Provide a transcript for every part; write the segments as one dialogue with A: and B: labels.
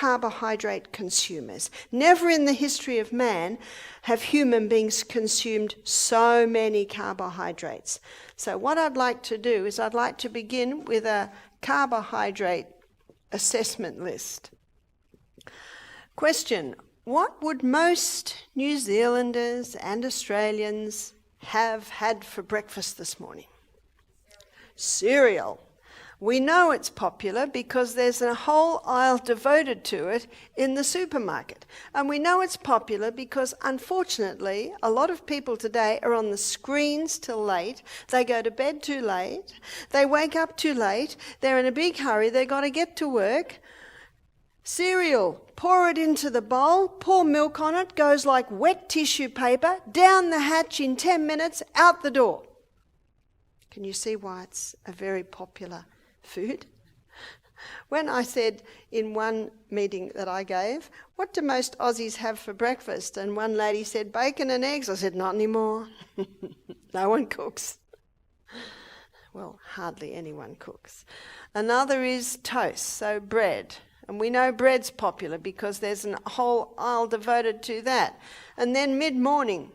A: carbohydrate consumers. Never in the history of man have human beings consumed so many carbohydrates. So what I'd like to do is I'd like to begin with a carbohydrate assessment list. Question: what would most New Zealanders and Australians have had for breakfast this morning? Cereal. We know it's popular because there's a whole aisle devoted to it in the supermarket. And we know it's popular because, unfortunately, a lot of people today are on the screens till late. They go to bed too late. They wake up too late. They're in a big hurry. They've got to get to work. Cereal, pour it into the bowl, pour milk on it, goes like wet tissue paper, down the hatch in 10 minutes, out the door. Can you see why it's a very popular food? When I said in one meeting that I gave, what do most Aussies have for breakfast? And one lady said, bacon and eggs. I said, not anymore. No one cooks. Well, hardly anyone cooks. Another is toast, so bread. And we know bread's popular because there's a whole aisle devoted to that. And then mid-morning.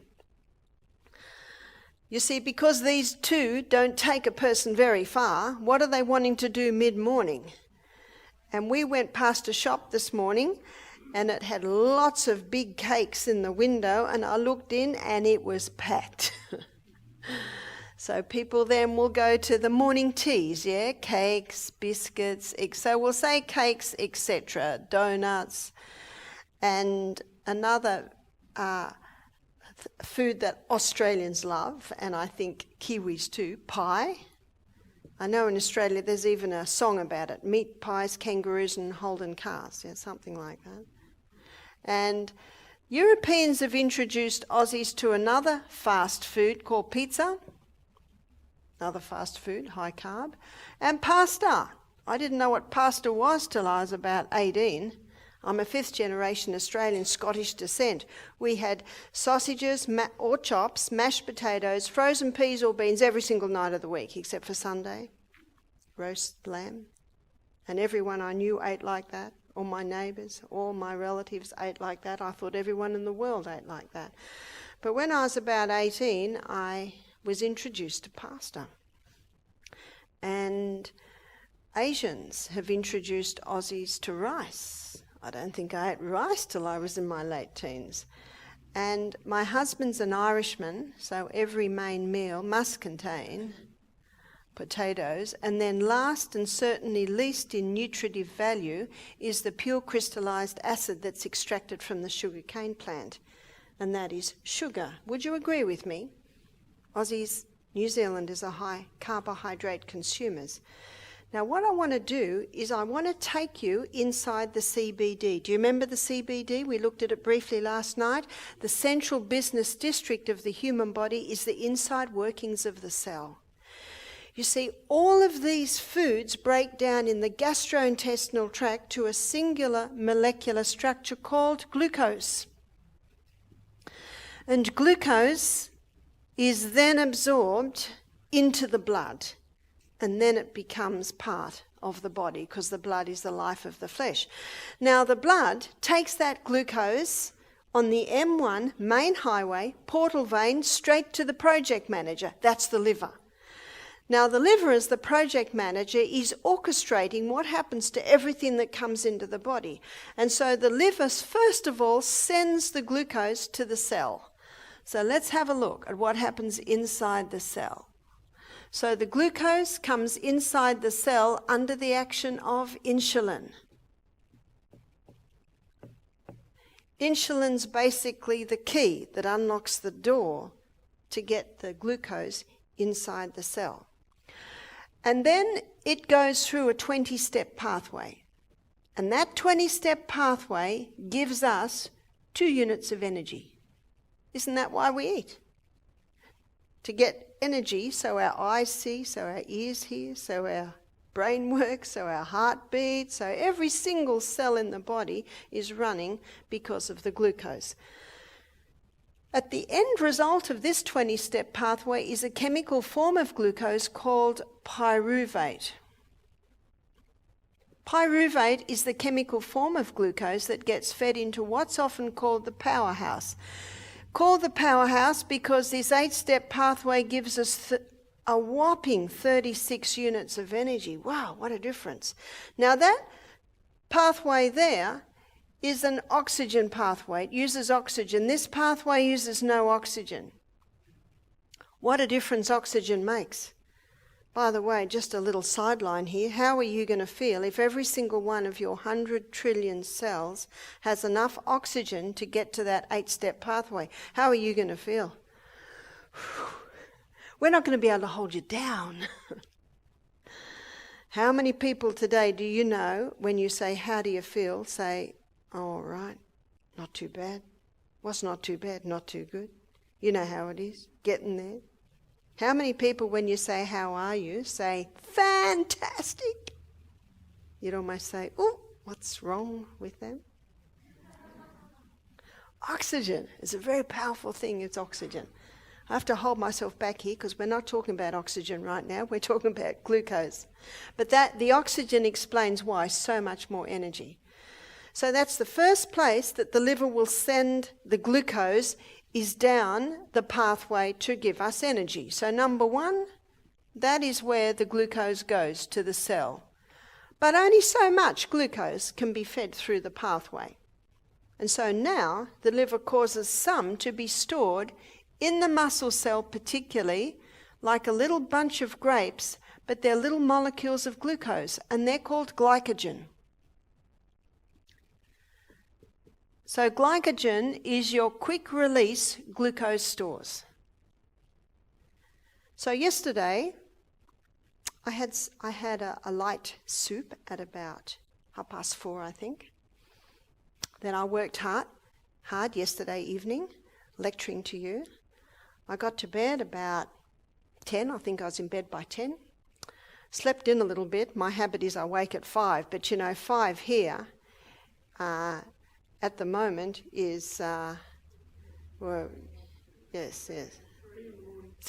A: You see, because these two don't take a person very far, what are they wanting to do mid-morning? And we went past a shop this morning and it had lots of big cakes in the window, and I looked in and it was packed. So people then will go to the morning teas, yeah? Cakes, biscuits, so we'll say cakes, etc., donuts. And another food that Australians love, and I think Kiwis too, pie. I know in Australia there's even a song about it, meat pies, kangaroos and Holden cars, yeah, something like that. And Europeans have introduced Aussies to another fast food called pizza, another fast food, high carb, and pasta. I didn't know what pasta was till I was about 18. I'm a fifth generation Australian Scottish descent. We had sausages or chops, mashed potatoes, frozen peas or beans every single night of the week, except for Sunday. Roast lamb. And everyone I knew ate like that. All my neighbours, all my relatives ate like that. I thought everyone in the world ate like that. But when I was about 18, I was introduced to pasta. And Asians have introduced Aussies to rice. I don't think I ate rice till I was in my late teens. And my husband's an Irishman, so every main meal must contain potatoes. And then last and certainly least in nutritive value is the pure crystallized acid that's extracted from the sugarcane plant, and that is sugar. Would you agree with me? Aussies, New Zealanders are high carbohydrate consumers. Now what I want to do is I want to take you inside the CBD. Do you remember the CBD? We looked at it briefly last night. The central business district of the human body is the inside workings of the cell. You see, all of these foods break down in the gastrointestinal tract to a singular molecular structure called glucose. And glucose is then absorbed into the blood, and then it becomes part of the body because the blood is the life of the flesh. Now the blood takes that glucose on the M1 main highway, portal vein, straight to the project manager. That's the liver. Now the liver, as the project manager, is orchestrating what happens to everything that comes into the body. And so the liver, first of all, sends the glucose to the cell. So let's have a look at what happens inside the cell. So the glucose comes inside the cell under the action of insulin. Insulin's basically the key that unlocks the door to get the glucose inside the cell. And then it goes through a 20-step pathway. And that 20-step pathway gives us 2 units of energy. Isn't that why we eat? To get energy so our eyes see, so our ears hear, so our brain works, so our heart beats, so every single cell in the body is running because of the glucose. At the end result of this 20-step pathway is a chemical form of glucose called pyruvate. Pyruvate is the chemical form of glucose that gets fed into what's often called the powerhouse. Called the powerhouse because this 8-step pathway gives us a whopping 36 units of energy. Wow, what a difference. Now that pathway there is an oxygen pathway. It uses oxygen. This pathway uses no oxygen. What a difference oxygen makes. By the way, just a little sideline here. How are you going to feel if every single one of your 100 trillion cells has enough oxygen to get to that 8-step pathway? How are you going to feel? We're not going to be able to hold you down. How many people today do you know, when you say, how do you feel, say, oh, all right, not too bad. What's not too bad? Not too good. You know how it is, getting there. How many people, when you say, how are you, say, fantastic? You'd almost say, oh, what's wrong with them? Oxygen is a very powerful thing, it's oxygen. I have to hold myself back here because we're not talking about oxygen right now, we're talking about glucose. But the oxygen explains why so much more energy. So that's the first place that the liver will send the glucose is down the pathway to give us energy. So number one, that is where the glucose goes to the cell. But only so much glucose can be fed through the pathway. And so now the liver causes some to be stored in the muscle cell particularly, like a little bunch of grapes, but they're little molecules of glucose, and they're called glycogen. So glycogen is your quick release glucose stores. So yesterday I had a light soup at about 4:30, I think. Then I worked hard yesterday evening, lecturing to you. I got to bed about 10, I think I was in bed by 10. Slept in a little bit. My habit is I wake at 5, but 5 here at the moment is, 3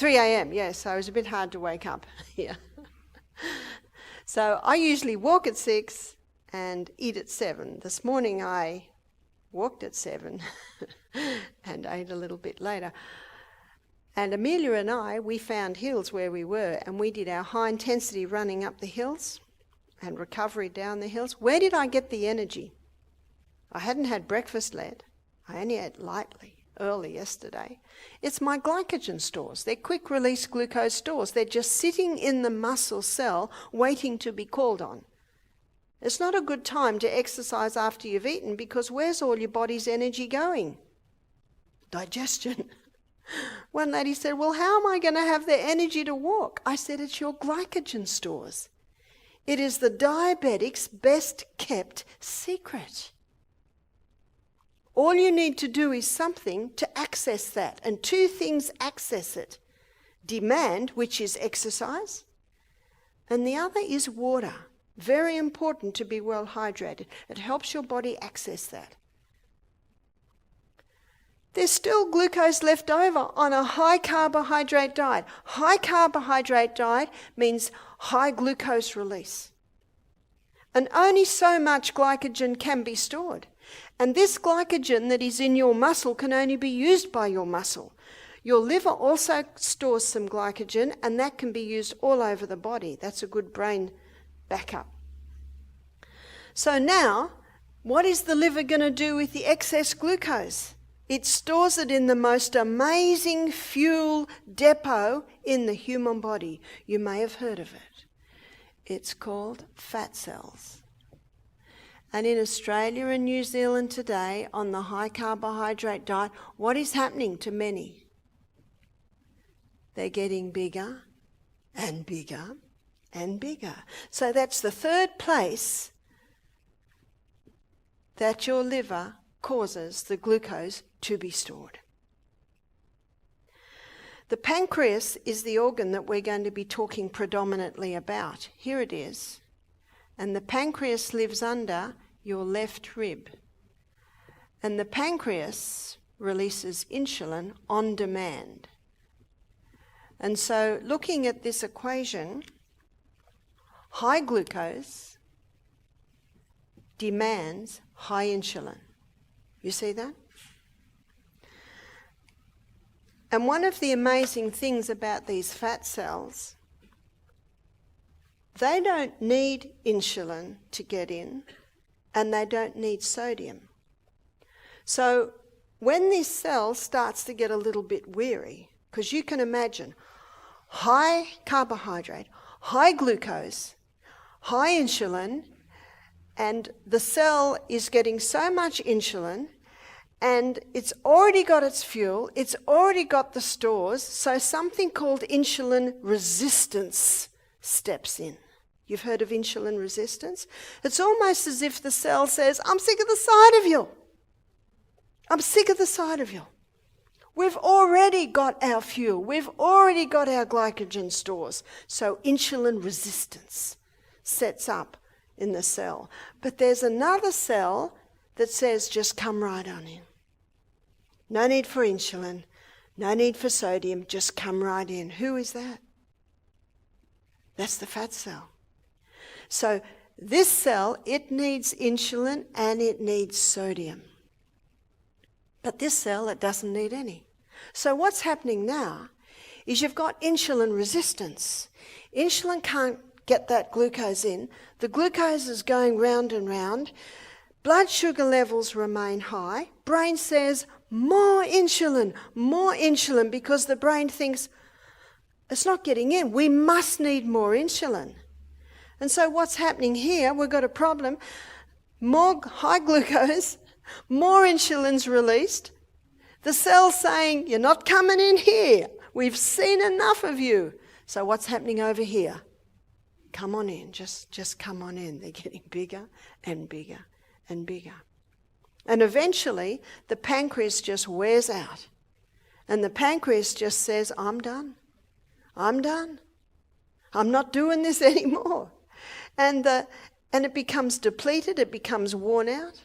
A: a.m, yes, so it was a bit hard to wake up here. So I usually walk at 6 and eat at 7. This morning I walked at 7 and ate a little bit later. And Amelia and I, we found hills where we were, and we did our high intensity running up the hills and recovery down the hills. Where did I get the energy? I hadn't had breakfast yet. I only ate lightly early yesterday. It's my glycogen stores. They're quick release glucose stores. They're just sitting in the muscle cell waiting to be called on. It's not a good time to exercise after you've eaten because where's all your body's energy going? Digestion. One lady said, well, how am I going to have the energy to walk? I said, it's your glycogen stores. It is the diabetic's best kept secret. All you need to do is something to access that, and 2 things access it. Demand, which is exercise, and the other is water. Very important to be well hydrated. It helps your body access that. There's still glucose left over on a high carbohydrate diet. High carbohydrate diet means high glucose release. And only so much glycogen can be stored. And this glycogen that is in your muscle can only be used by your muscle. Your liver also stores some glycogen, and that can be used all over the body. That's a good brain backup. So now, what is the liver going to do with the excess glucose? It stores it in the most amazing fuel depot in the human body. You may have heard of it. It's called fat cells. And in Australia and New Zealand today, on the high carbohydrate diet, what is happening to many? They're getting bigger and bigger and bigger. So that's the third place that your liver causes the glucose to be stored. The pancreas is the organ that we're going to be talking predominantly about. Here it is. And the pancreas lives under your left rib. And the pancreas releases insulin on demand. And so looking at this equation, high glucose demands high insulin. You see that? And one of the amazing things about these fat cells, they don't need insulin to get in, and they don't need sodium. So when this cell starts to get a little bit weary, because you can imagine high carbohydrate, high glucose, high insulin, and the cell is getting so much insulin, and it's already got its fuel, it's already got the stores, so something called insulin resistance steps in. You've heard of insulin resistance? It's almost as if the cell says, I'm sick of the sight of you. I'm sick of the sight of you. We've already got our fuel. We've already got our glycogen stores. So insulin resistance sets up in the cell. But there's another cell that says, just come right on in. No need for insulin. No need for sodium. Just come right in. Who is that? That's the fat cell. So this cell, it needs insulin and it needs sodium. But this cell, it doesn't need any. So what's happening now is you've got insulin resistance. Insulin can't get that glucose in. The glucose is going round and round. Blood sugar levels remain high. Brain says, more insulin, because the brain thinks, it's not getting in. We must need more insulin. And so what's happening here, we've got a problem. More high glucose, more insulin's released. The cell's saying, you're not coming in here. We've seen enough of you. So what's happening over here? Come on in, just come on in. They're getting bigger and bigger and bigger. And eventually, the pancreas just wears out. And the pancreas just says, I'm done. I'm done. I'm not doing this anymore. And it becomes depleted, it becomes worn out.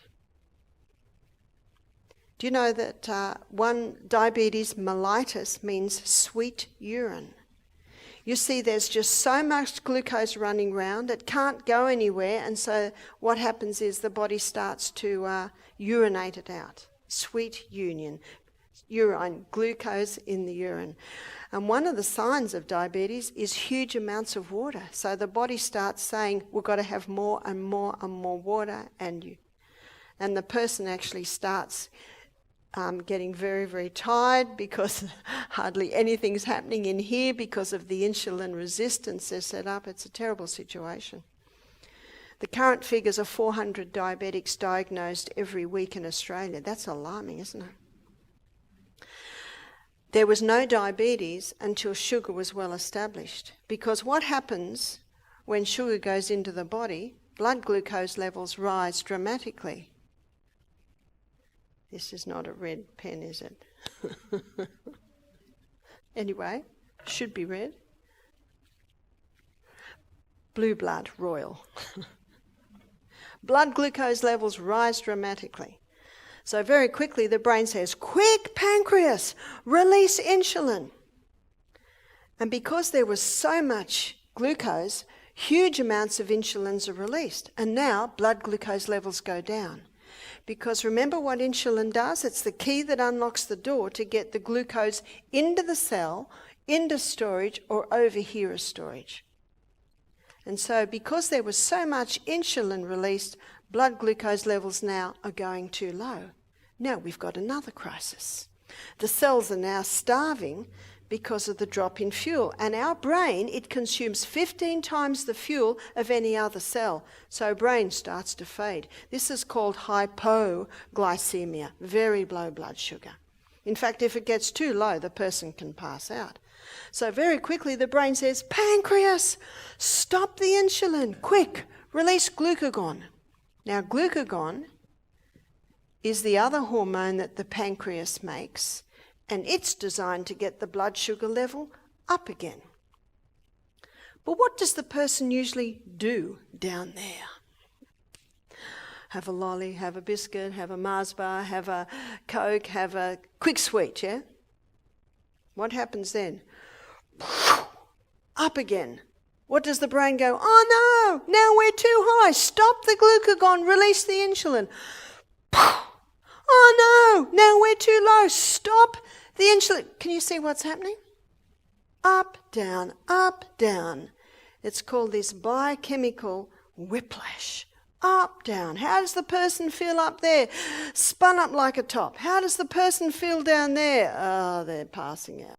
A: Do you know that one diabetes mellitus means sweet urine? You see, there's just so much glucose running around, it can't go anywhere, and so what happens is the body starts to urinate it out. Sweet urine, glucose in the urine. And one of the signs of diabetes is huge amounts of water. So the body starts saying, we've got to have more and more and more water, and the person actually starts getting very, very tired because hardly anything's happening in here because of the insulin resistance they're set up. It's a terrible situation. The current figures are 400 diabetics diagnosed every week in Australia. That's alarming, isn't it? There was no diabetes until sugar was well established, because what happens when sugar goes into the body, blood glucose levels rise dramatically. This is not a red pen, is it? Anyway, should be red. Blue blood, royal. Blood glucose levels rise dramatically. So very quickly the brain says, quick pancreas, release insulin. And because there was so much glucose, huge amounts of insulins are released. And now blood glucose levels go down. Because remember what insulin does? It's the key that unlocks the door to get the glucose into the cell, into storage, or over here as storage. And so because there was so much insulin released, blood glucose levels now are going too low. Now we've got another crisis. The cells are now starving because of the drop in fuel. And our brain, it consumes 15 times the fuel of any other cell. So brain starts to fade. This is called hypoglycemia, very low blood sugar. In fact, if it gets too low, the person can pass out. So very quickly the brain says, pancreas, stop the insulin, quick, release glucagon. Now glucagon is the other hormone that the pancreas makes, and it's designed to get the blood sugar level up again. But what does the person usually do down there? Have a lolly, have a biscuit, have a Mars bar, have a Coke, have a quick sweet, yeah? What happens then? Up again. What does the brain go? Oh no, now we're too high. Stop the glucagon, release the insulin. Oh no, now we're too low. Stop the insulin. Can you see what's happening? Up, down, up, down. It's called this biochemical whiplash. Up, down. How does the person feel up there? Spun up like a top. How does the person feel down there? Oh, they're passing out.